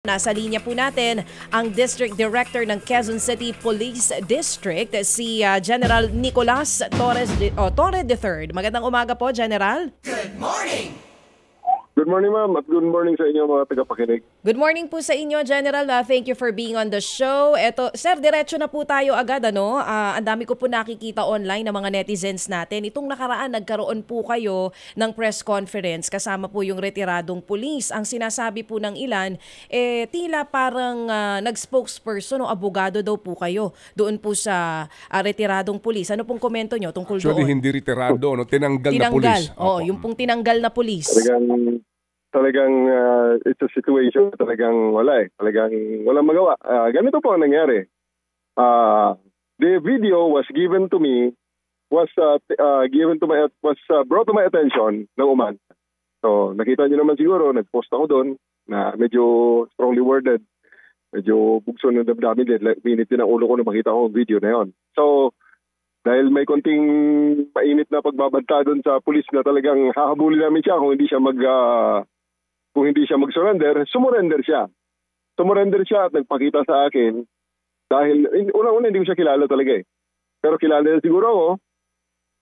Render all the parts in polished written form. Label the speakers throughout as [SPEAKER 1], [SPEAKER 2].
[SPEAKER 1] Nasa linya po natin ang District Director ng Quezon City Police District, si General Nicolas Torres Torre III. Magandang umaga po, General.
[SPEAKER 2] Good morning!
[SPEAKER 3] Good morning, ma'am, at good morning sa inyo mga tagapakinig.
[SPEAKER 1] Good morning po sa inyo, General. Thank you for being on the show. Eto, sir, diretso na po tayo agad, ano? Ang dami ko po nakikita online ng mga netizens natin. Itong nakaraan, nagkaroon po kayo ng press conference kasama po yung retiradong pulis. Ang sinasabi po ng ilan, tila parang nag-spokesperson o abogado daw po kayo doon po sa retiradong pulis. Ano pong komento nyo tungkol
[SPEAKER 2] Actually,
[SPEAKER 1] doon?
[SPEAKER 2] hindi retirado, no? Tinanggal na pulis.
[SPEAKER 1] Oh, yung pong tinanggal na pulis.
[SPEAKER 3] Talagang it's a situation talagang wala eh. Talagang walang magawa. Ganito po ang nangyari. The video was given to me, was brought to my attention ng umaga. So nakita niyo naman siguro, nag-post ako doon na medyo strongly worded. Medyo bugso ng damdamin din. Minit din ang ulo ko na makita ko ang video na yon. So dahil may konting mainit na pagbabanta doon sa pulis na talagang hahabulin namin siya kung hindi siya mag-surrender, sumurrender siya. Sumurrender siya at nagpakita sa akin dahil una-una hindi ko siya kilala talaga eh. Pero kilala niya siguro ako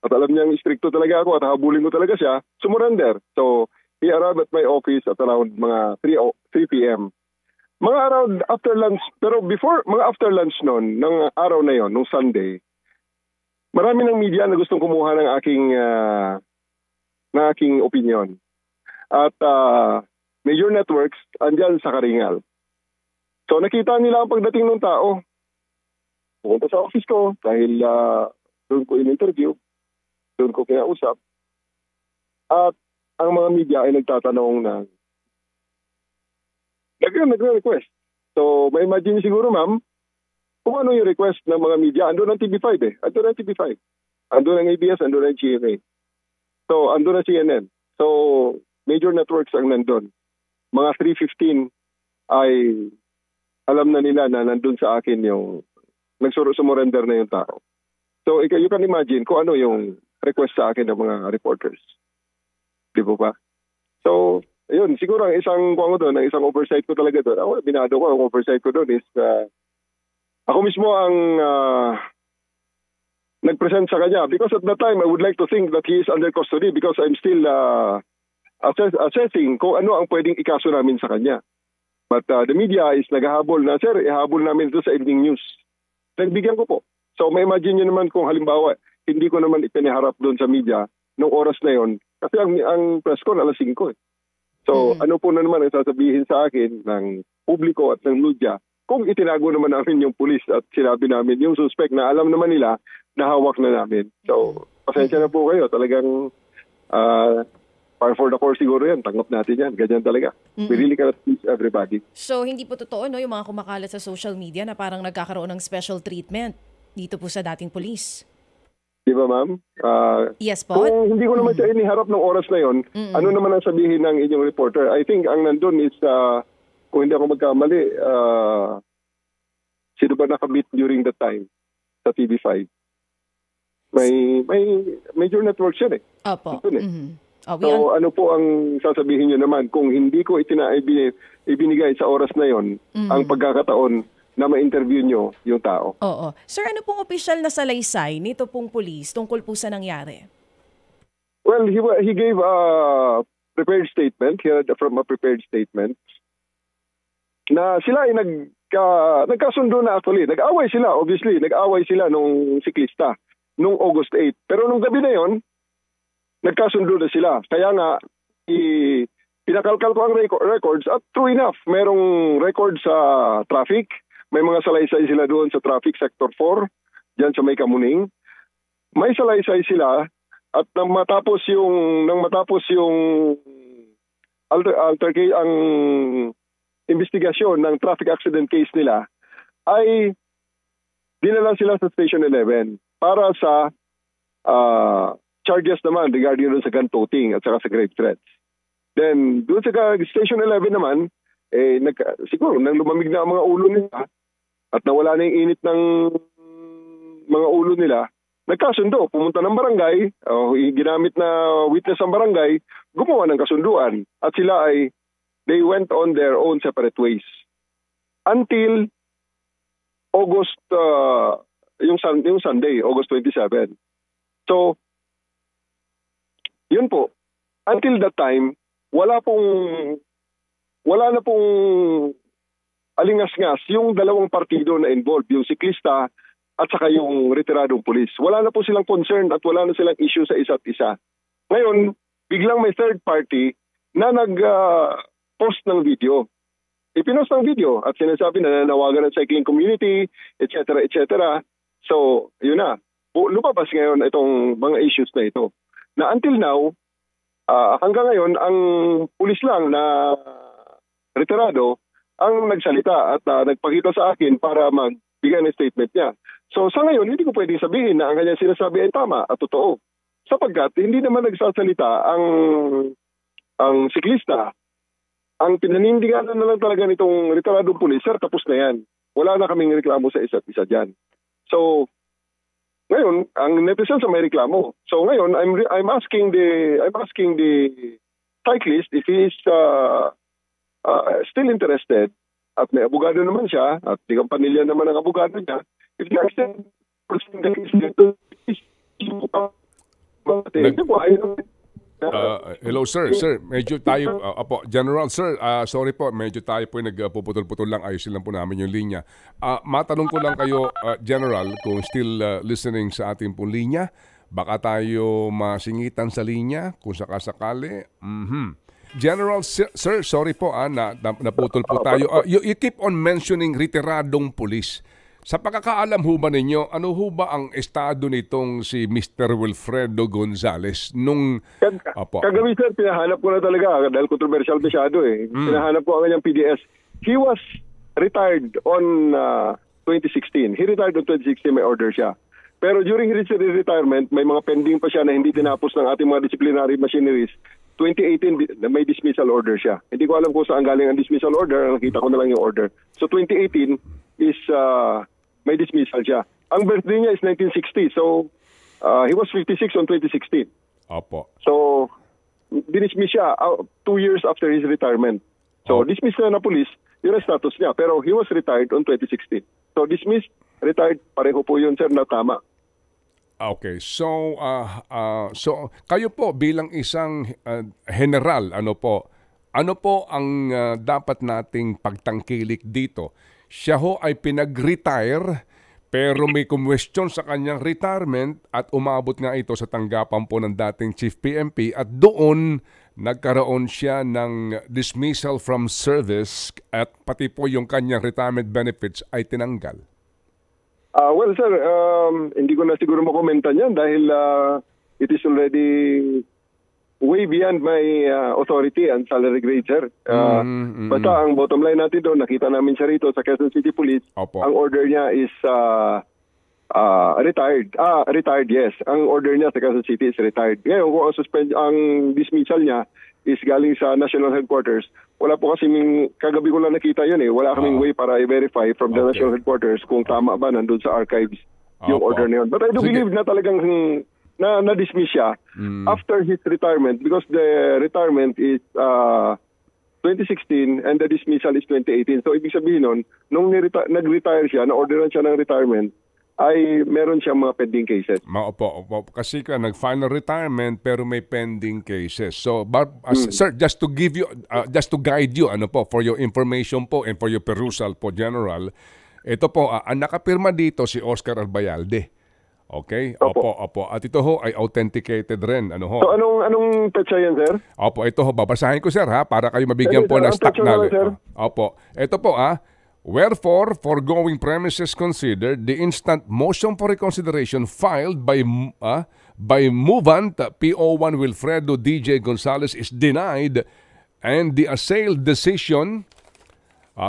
[SPEAKER 3] at alam niyang stricto talaga ako at habulin ko talaga siya, sumurrender. So he arrived at my office at around mga 3 p.m. Mga around after lunch, pero before, mga after lunch noon, ng araw na yon, nung Sunday, marami ng media na gustong kumuha ng aking opinion. At major networks andyan sa Karingal. So nakita nila ang pagdating ng tao. Pumunta sa office ko dahil doon ko in-interview, doon ko kinausap. At ang mga media ay nagtatanong ng nagre-request. So may imagine siguro, ma'am, kung ano yung request ng mga media. Andun ang TV5 eh. Andun ang TV5. Andun ang ABS, andun ang GMA. So andun ang CNN. So major networks ang nandun. Mga 3:15 ay alam na nila na nandun sa akin yung sumurrender na yung tao. So you can imagine kung ano yung request sa akin ng mga reporters. Di ba? So, ayun, siguro ang isang oversight ko talaga doon. Binado ko, ang oversight ko doon is ako mismo ang nag-present sa kanya because at that time I would like to think that he is under custody because I'm still assessing kung ano ang pwedeng ikaso namin sa kanya. But the media is naghahabol na, sir, ihabol namin ito sa evening news. Nagbigyan ko po. So may imagine nyo naman kung halimbawa, hindi ko naman ipiniharap doon sa media nung oras na yon. Kasi ang press ko alas 5 eh. So ano po na naman ang sasabihin sa akin ng publiko at ng media kung itinago naman namin yung pulis at sinabi namin yung suspect na alam naman nila na hawak na namin. So pasensya na po kayo. Talagang par for the course siguro yan. Tanggap natin yan. Ganyan talaga. We really cannot please everybody.
[SPEAKER 1] So, hindi po totoo, no, yung mga kumakalat sa social media na parang nagkakaroon ng special treatment dito po sa dating police?
[SPEAKER 3] Di ba, ma'am?
[SPEAKER 1] Yes po.
[SPEAKER 3] Kung hindi ko naman siya iniharap ng oras na yon, ano naman ang sabihin ng inyong reporter? I think ang nandun is, kung hindi ako magkamali, sino ba nakabit during that time sa TV5? May major networks yan eh.
[SPEAKER 1] Opo.
[SPEAKER 3] So ano po ang sasabihin nyo naman kung hindi ko ibinigay sa oras na yon ang pagkakataon na ma-interview nyo yung tao?
[SPEAKER 1] Oo. Sir, ano pong opisyal na salaysay nito pong pulis tungkol po sa nangyari?
[SPEAKER 3] Well, he gave a prepared statement. He had from a prepared statement na sila ay nagkasundo na actually. Nag-away sila, obviously. Nag-away sila nung siklista nung August 8. Pero nung gabi na yon, nagkasundo na sila. Kaya nga, pinakalkal ko ang records at true enough, merong record sa traffic. May mga salaysay sila doon sa traffic sector 4, dyan sa May Kamuning. May salaysay sila at nang matapos yung ang investigasyon ng traffic accident case nila, ay dinala sila sa Station 11 para sa charges naman regarding doon sa gun toting at saka sa grave threats. Then, doon sa Station 11 naman, siguro, nang lumamig na ang mga ulo nila at nawala na yung init ng mga ulo nila, nagkasundo, pumunta ng barangay, ginamit na witness ang barangay, gumawa ng kasunduan. At sila they went on their own separate ways. until August, yung Sunday, August 27. So, yun po. Until that time, wala na pong alingas-ngas yung dalawang partido na involved, yung siklista at saka yung retiradong pulis. Wala na po silang concern at wala na silang issue sa isa't isa. Ngayon, biglang may third party na nag-post ng video. Ipinost ng video at sinasabi na nanawagan ng cycling community, etc., etc. So, yun na. Lumabas ngayon itong mga issues na ito. Na until now, hanggang ngayon, ang pulis lang na retirado ang nagsalita at nagpakita sa akin para magbigay ng statement niya. So sa ngayon, hindi ko pwedeng sabihin na ang kanyang sinasabi ay tama at totoo. Sapagkat hindi naman nagsasalita ang siklista. Ang pinanindigan na lang talaga nitong retiradong pulis, sir, tapos na yan. Wala na kaming reklamo sa isa't isa dyan. So, ngayon, ang netizens may reklamo. So ngayon, I'm asking the cyclist if he's still interested at may abogado naman siya at di pamilya naman ang abogado niya. If they are still pursuing the case dito,
[SPEAKER 2] hello sir, medyo tayo General sir, sorry po, medyo tayo po nagpuputol-putol lang, ayusin lang po namin yung linya. Matanong ko lang kayo General, kung still listening sa ating pong linya, baka tayo masingitan sa linya kung sakasakali. General sir, sorry po naputol po tayo. You keep on mentioning retiradong pulis. Sa pagkakaalam ho ba ninyo, ano ho ba ang estado nitong si Mr. Wilfredo Gonzales nung...
[SPEAKER 3] Kagabi sir, pinahanap ko na talaga dahil controversial masyado eh. Pinahanap ko ang kanyang PDS. He was retired on 2016. He retired on 2016, may order siya. Pero during his retirement, may mga pending pa siya na hindi tinapos ng ating mga disciplinary machineries. 2018, may dismissal order siya. Hindi ko alam kung saan galing ang dismissal order. Nakita ko na lang yung order. So 2018 is... may dismissal siya. Ang birthday niya is 1960. So, he was 56 on 2016.
[SPEAKER 2] Opo.
[SPEAKER 3] So, dinismiss siya 2 years after his retirement. So, dismissed na police yung status niya. Pero he was retired on 2016. So, dismissed, retired, pareho po yun, sir, na tama.
[SPEAKER 2] Okay. So kayo po bilang isang general, ano po ang dapat nating pagtangkilik dito? Siya ho ay pinag-retire pero may question sa kanyang retirement at umabot nga ito sa tanggapan po ng dating Chief PNP at doon nagkaroon siya ng dismissal from service at pati po yung kanyang retirement benefits ay tinanggal.
[SPEAKER 3] Well, sir, hindi ko na siguro makomentan yan dahil it is already way beyond my authority and salary grade, sir. Basta ang bottom line natin doon, nakita namin siya rito sa Quezon City Police.
[SPEAKER 2] Opo.
[SPEAKER 3] Ang order niya is retired. Retired, yes. Ang order niya sa Quezon City is retired. Ngayon, kung ang dismissal niya is galing sa National Headquarters, wala po kasi kagabi ko lang nakita yun eh. Wala kaming way para i-verify from the National Headquarters kung tama ba nandun sa archives yung order na yun. But I do believe na talagang na-dismiss siya after his retirement because the retirement is 2016 and the dismissal is 2018. So ibig sabihin nun, nung nag-retire siya, na-orderan siya ng retirement, ay meron siyang mga pending cases.
[SPEAKER 2] Opo. Kasi nag-final retirement pero may pending cases. So, sir, just to give you, just to guide you, for your information po and for your perusal po, General, ito po, ang nakapirma dito si Oscar Albayalde. Okay? Opo. At ito ho ay authenticated rin.
[SPEAKER 3] So anong petsa yan, sir?
[SPEAKER 2] Opo, ito ho. Babasahin ko, sir, para kayo mabigyan po ng stock knowledge. Opo. Ito po, wherefore, foregoing premises considered, the instant motion for reconsideration filed by movant PO1 Wilfredo DJ Gonzales is denied and the assailed decision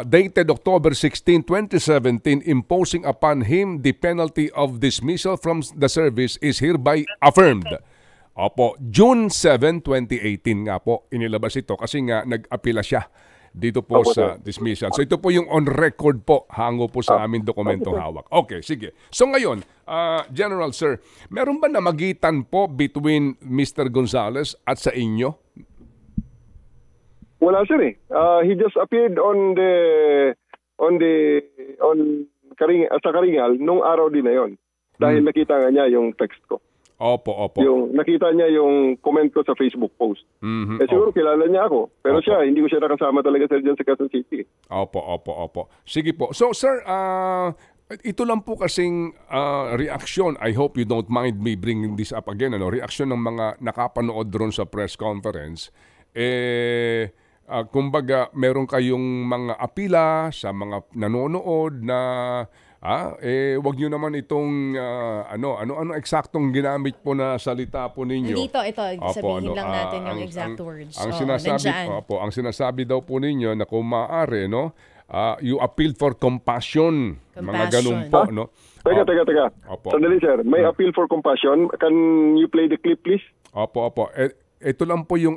[SPEAKER 2] dated October 16, 2017, imposing upon him the penalty of dismissal from the service is hereby affirmed. Opo, June 7, 2018 nga po inilabas ito kasi nga nag-apila siya dito po sa dismissal. So ito po yung on record po, hango po sa aming dokumentong hawak. Okay, sige. So ngayon, General Sir, meron ba namagitan po between Mr. Gonzales at sa inyo?
[SPEAKER 3] Wala, sir eh. He just appeared on sa Karingal nung araw din na yon. Dahil nakita nga niya yung text ko.
[SPEAKER 2] Opo.
[SPEAKER 3] Yung nakita niya yung comment ko sa Facebook post. Siguro kilala niya ako. Pero siya, hindi ko siya nakasama talaga sir dyan sa Quezon City.
[SPEAKER 2] Opo. Sige po. So sir, ito lang po kasing reaksyon. I hope you don't mind me bringing this up again. Reaksyon ng mga nakapanood doon sa press conference. Kumbaga, meron kayong mga apila sa mga nanonood na wag niyo naman itong ano eksaktong ginamit po na salita po ninyo.
[SPEAKER 1] Dito sabihin lang natin yung exact words.
[SPEAKER 2] Ang sinasabi daw po ninyo na kung maaari, you appeal for compassion. Mga ganun po, no?
[SPEAKER 3] Teka. Sandali sir, may appeal for compassion. Can you play the clip please?
[SPEAKER 2] Opo. Ito lang po yung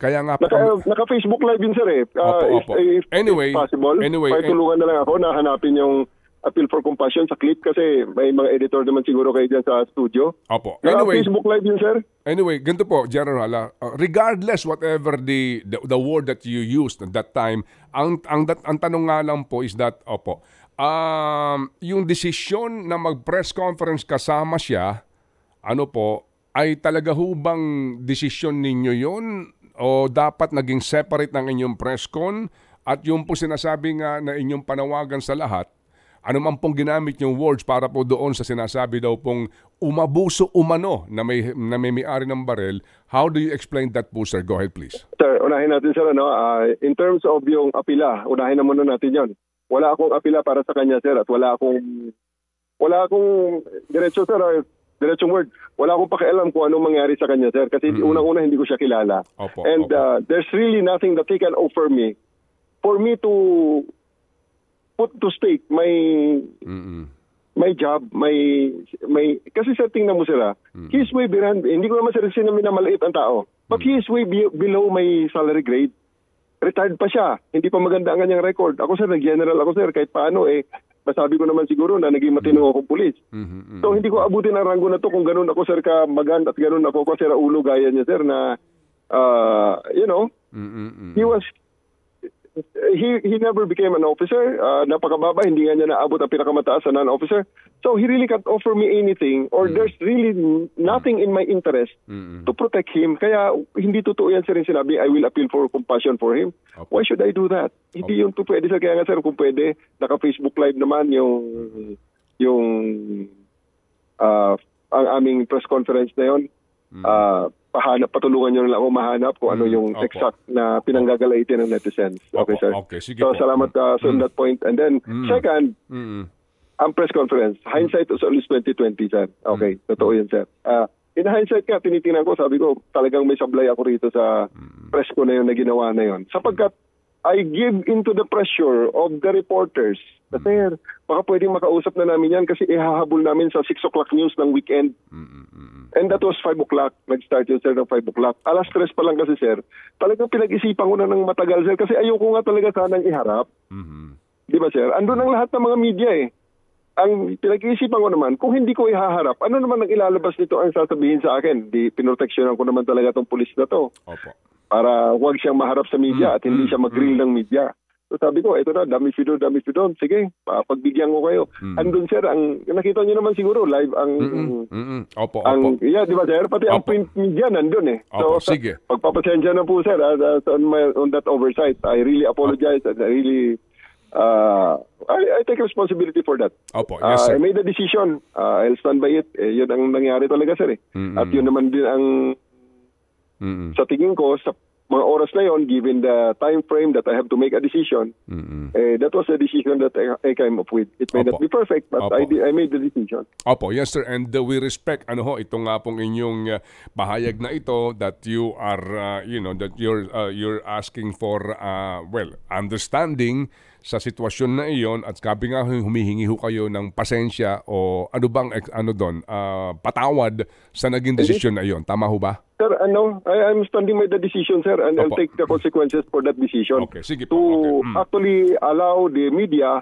[SPEAKER 2] kaya nga po
[SPEAKER 3] naka-Facebook live yun sir If
[SPEAKER 2] anyway,
[SPEAKER 3] possible, tulungan na lang ako na hanapin yung appeal for compassion sa clip kasi may mga editor naman siguro kayo dyan sa studio.
[SPEAKER 2] Opo.
[SPEAKER 3] Anyway, Facebook live yun sir.
[SPEAKER 2] Anyway, ganito po, General, regardless whatever the word that you used at that time, ang tanong nga lang po is that yung desisyon na mag-press conference kasama siya, ay talaga hubang desisyon ninyo yun o dapat naging separate ng inyong press con at yung po sinasabi nga na inyong panawagan sa lahat, ano man pong ginamit yung words para po doon sa sinasabi daw pong umabuso umano na may-ari ng barel, how do you explain that po, sir? Go ahead, please.
[SPEAKER 3] Sir, unahin natin, sir, in terms of yung apila, unahin na muna natin yon. Wala akong apila para sa kanya, sir, at wala akong diretsong word. Wala akong pakialam kung anong mangyari sa kanya, sir, kasi unang-una hindi ko siya kilala. There's really nothing that he can offer me for me to put to stake my job, kasi sir, tingnan mo sila, he's way behind, hindi ko naman sir minamaliit ang tao, but he is way below my salary grade. Retired pa siya, hindi pa maganda ang kanyang record. Ako sir, nag-general ako sir, kahit paano masabi ko naman siguro na naging matino akong pulis. So hindi ko abutin ang ranggo na to kung ganun ako sir ka maganda at ganun ako kasi ulo gaya niya sir na he never became an officer. Napakababa, hindi nga niya naabot ang pinakamataas na non-officer. So he really can't offer me anything or there's really nothing in my interest to protect him. Kaya hindi totoo yan sir yung sinabi, I will appeal for compassion for him. Why should I do that? Hindi yun to pwede sir. Kaya nga sir, kung pwede, naka-Facebook live naman yung ang aming press conference na yun. Patulungan nyo na lang ako mahanap kung ano yung exact na pinanggagalaitin ng netizens. Okay, sir?
[SPEAKER 2] Okay, sige
[SPEAKER 3] so,
[SPEAKER 2] po.
[SPEAKER 3] salamat on that point. And then, second, ang press conference, hindsight is always 2020, sir. Okay, totoo yun, sir. In hindsight ka, tinitingnan ko, sabi ko, talagang may sablay ako rito sa press ko na yun na ginawa na yun. Sapagkat, I give into the pressure of the reporters. Sir, baka pwedeng makausap na namin yan kasi ihahabol namin sa 6 o'clock news ng weekend. And that was 5 o'clock. Nag-start yun, sir, ng 5 o'clock. Alas 3 pa lang kasi, sir. Talagang pinag-isipan ko na ng matagal, sir, kasi ayoko nga talaga sanang iharap. Di ba, sir? Andun ang lahat ng mga media, Ang pinag-iisipan ko naman, kung hindi ko ihaharap, ano naman ang ilalabas nito ang sasabihin sa akin? Di pinoteksyonan ko naman talaga tong pulis na to.
[SPEAKER 2] Opo.
[SPEAKER 3] Para huwag siyang maharap sa media at hindi siya mag-grill ng media. So sabi ko, ito na, dami fidon. Sige, pagbigyan ko kayo. Andun sir, ang nakita niyo naman siguro live ang
[SPEAKER 2] Opo.
[SPEAKER 3] Yeah, di ba sir? Pati ang print media nandun
[SPEAKER 2] Opo,
[SPEAKER 3] So
[SPEAKER 2] sige.
[SPEAKER 3] Pagpapasensya na po sir on that oversight. I really apologize and I really I take responsibility for that.
[SPEAKER 2] Opo, yes sir.
[SPEAKER 3] I made a decision. I'll stand by it. Yun ang nangyari talaga sir. At yun naman din ang sa tingin ko, sa mga oras na yon, given the time frame that I have to make a decision, that was the decision that I came up with. It may not be perfect, but I made the decision.
[SPEAKER 2] Opo, yes sir. And we respect, ito nga pong inyong pahayag na ito that you are, that you're asking for, understanding sa sitwasyon na iyon at sabi nga humihingi ho kayo ng pasensya o patawad sa naging desisyon na iyon. Tama ho ba?
[SPEAKER 3] Sir, I'm standing by the decision, sir, and I'll take the consequences for that decision.
[SPEAKER 2] Okay, sige po.
[SPEAKER 3] To actually allow the media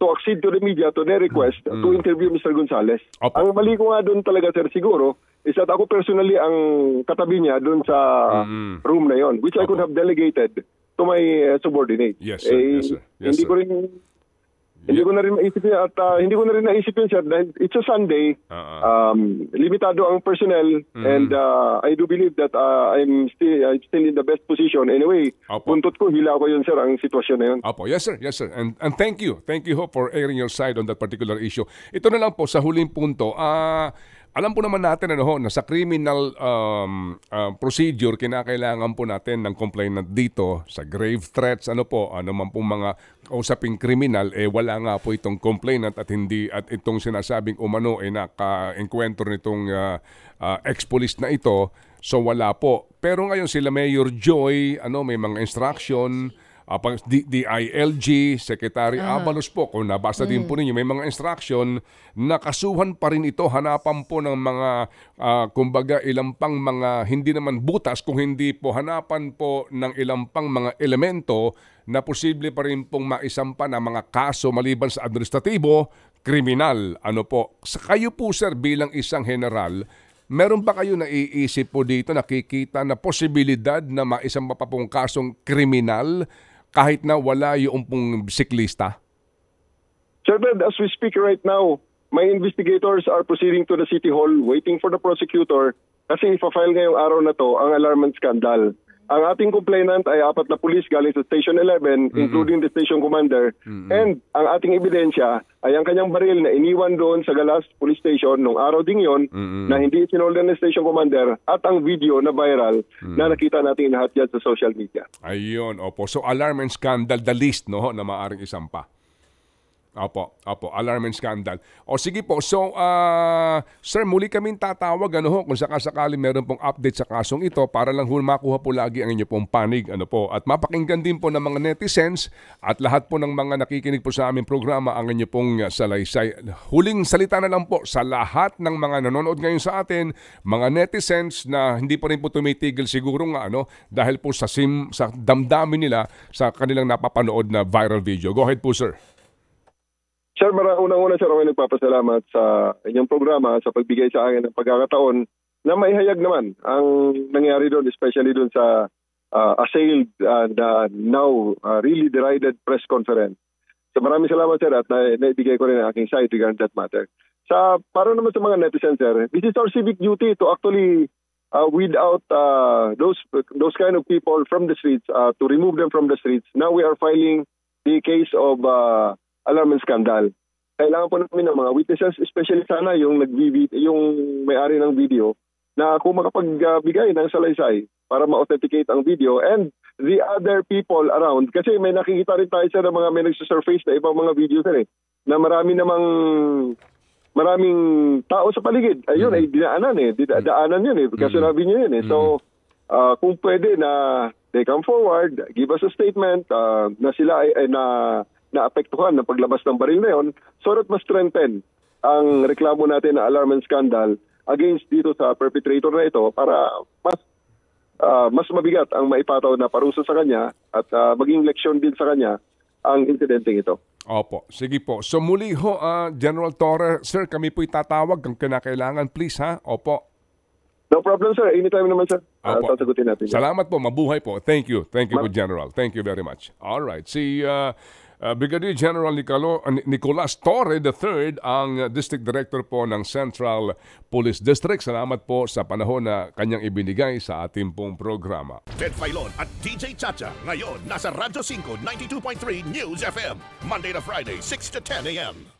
[SPEAKER 3] to accede to the media to their request to interview Mr. Gonzales.
[SPEAKER 2] Opo.
[SPEAKER 3] Ang mali ko nga doon talaga, sir, siguro, is that ako personally ang katabi niya doon sa room na yon, which I could have delegated to my subordinate.
[SPEAKER 2] Yes, sir. Yes, sir.
[SPEAKER 3] Hindi ko rin Hindi ko na rin naisip yun at hindi ko na rin naisip yun, sir, dahil it's a Sunday, limitado ang personnel, and I do believe that I'm still in the best position. Anyway, buntot ko, hila ko yun, sir, ang sitwasyon na yun.
[SPEAKER 2] Opo, yes sir, yes sir. And thank you ho for airing your side on that particular issue. Ito na lang po sa huling punto. Alam po naman natin na sa criminal procedure, kinakailangan po natin ng complainant dito sa grave threats, ano man po mga usaping kriminal, wala nga po itong complainant at itong sinasabing umano naka-encuentro nitong ex-police na ito, so wala po. Pero ngayon sila Mayor Joy, may mga instruction, DILG, Secretary Abalos po, kung nabasa din po ninyo, may mga instruction na kasuhan pa rin ito, hanapan po ng mga, kumbaga, ilang pang mga, hindi naman butas, kung hindi po hanapan po ng ilang pang mga elemento na posible pa rin pong maisampa na mga kaso maliban sa administratibo, kriminal. Kayo po sir bilang isang general, meron ba kayo naiisip po dito, nakikita na posibilidad na maisampa pa pong kasong kriminal kahit na wala yung pong bisiklista?
[SPEAKER 3] Sir Ben, as we speak right now, my investigators are proceeding to the City Hall waiting for the prosecutor kasi ipa-file ngayong araw na to ang alarmant scandal. Ang ating complainant ay 4 na pulis galing sa Station 11, including the station commander. And ang ating ebidensya ay ang kanyang baril na iniwan doon sa Galas Police Station nung araw ding yon na hindi sinoldan ng station commander at ang video na viral na nakita natin lahat dyan sa social media.
[SPEAKER 2] Ayun, opo. So alarm and scandal, the least na maaaring isampa. Opo, alarm and scandal. O sige po, so sir, muli kaming tatawag kung sakasakali meron pong update sa kasong ito para lang makuha po lagi ang inyo pong panig at mapakinggan din po ng mga netizens at lahat po ng mga nakikinig po sa aming programa ang inyo pong salaysay. Huling salita na lang po sa lahat ng mga nanonood ngayon sa atin, mga netizens na hindi pa rin po tumitigil siguro dahil po sa damdamin nila sa kanilang napapanood na viral video. Go ahead po sir.
[SPEAKER 3] Sir, unang-una sir, ako nagpapasalamat sa inyong programa sa pagbigay sa akin ng pagkakataon na maihayag naman ang nangyari doon, especially doon sa assailed and now really derided press conference. So maraming salamat sir at naibigay ko rin ang aking side regarding that matter. Para naman sa mga netizens sir, this is our civic duty to actually weed out those kind of people from the streets, to remove them from the streets. Now we are filing the case of alarm and scandal. Kailangan po namin ng mga witnesses, especially sana yung may-ari ng video, na kung makapagbigay ng salaysay para ma-authenticate ang video and the other people around. Kasi may nakikita rin tayo sa mga may nagsusurface na ibang mga video na maraming tao sa paligid. Ayun, ay daanan yun kasi sinabi niyo yun So, kung pwede na they come forward, give us a statement na sila ay naapektuhan ng paglabas ng baril na yun so that mas strengthen ang reklamo natin na alarm and scandal against dito sa perpetrator na ito para mas mabigat ang maipataw na parusa sa kanya at maging leksyon din sa kanya ang insidenteng ito.
[SPEAKER 2] Opo, sige po. So muli General Torre, sir, kami po'y tatawag kung kinakailangan, please Opo.
[SPEAKER 3] No problem sir, anytime naman sir. Sasagutin natin.
[SPEAKER 2] Salamat po, mabuhay po. Thank you po General. Thank you very much. All right, si Brigadier General Nicolas Torre III, ang District Director po ng Central Police District. Salamat po sa panahon na kanyang ibinigay sa ating pong programa.
[SPEAKER 4] Ted Filon at DJ Chacha, ngayon nasa Radyo 5, 92.3 News FM. Monday to Friday, 6 to 10 a.m.